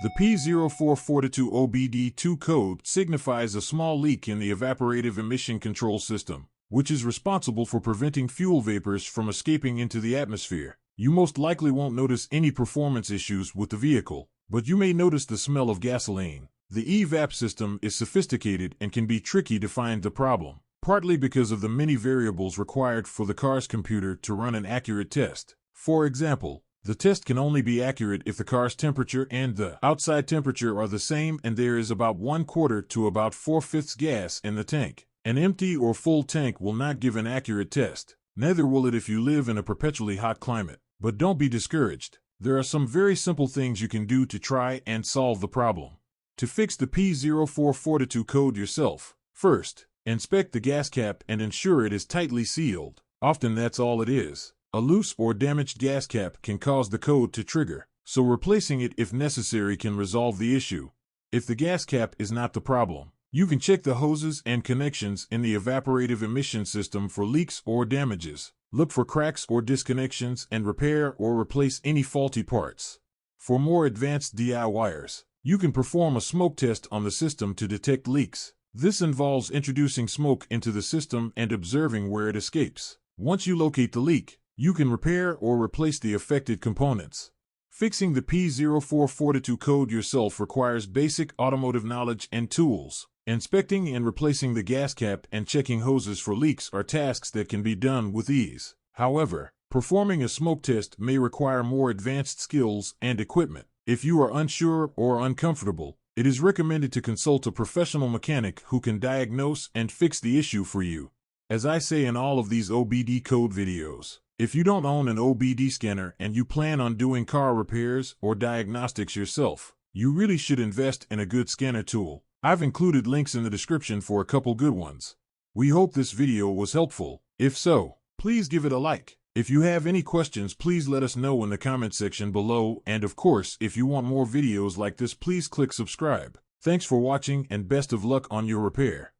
The P0442 OBD-II code signifies a small leak in the evaporative emission control system, which is responsible for preventing fuel vapors from escaping into the atmosphere. You most likely won't notice any performance issues with the vehicle, but you may notice the smell of gasoline. The EVAP system is sophisticated and can be tricky to find the problem, partly because of the many variables required for the car's computer to run an accurate test. For example, the test can only be accurate if the car's temperature and the outside temperature are the same and there is about 1/4 to about 4/5 gas in the tank. An empty or full tank will not give an accurate test. Neither will it if you live in a perpetually hot climate. But don't be discouraged. There are some very simple things you can do to try and solve the problem. To fix the P0442 code yourself, first, inspect the gas cap and ensure it is tightly sealed. Often that's all it is. A loose or damaged gas cap can cause the code to trigger, so replacing it if necessary can resolve the issue. If the gas cap is not the problem, you can check the hoses and connections in the evaporative emission system for leaks or damages. Look for cracks or disconnections and repair or replace any faulty parts. For more advanced DIYers, you can perform a smoke test on the system to detect leaks. This involves introducing smoke into the system and observing where it escapes. Once you locate the leak, you can repair or replace the affected components. Fixing the P0442 code yourself requires basic automotive knowledge and tools. Inspecting and replacing the gas cap and checking hoses for leaks are tasks that can be done with ease. However, performing a smoke test may require more advanced skills and equipment. If you are unsure or uncomfortable, it is recommended to consult a professional mechanic who can diagnose and fix the issue for you. As I say in all of these OBD code videos, if you don't own an OBD scanner and you plan on doing car repairs or diagnostics yourself, you really should invest in a good scanner tool. I've included links in the description for a couple good ones. We hope this video was helpful. If so, please give it a like. If you have any questions, please let us know in the comment section below, and of course, if you want more videos like this, please click subscribe. Thanks for watching and best of luck on your repair.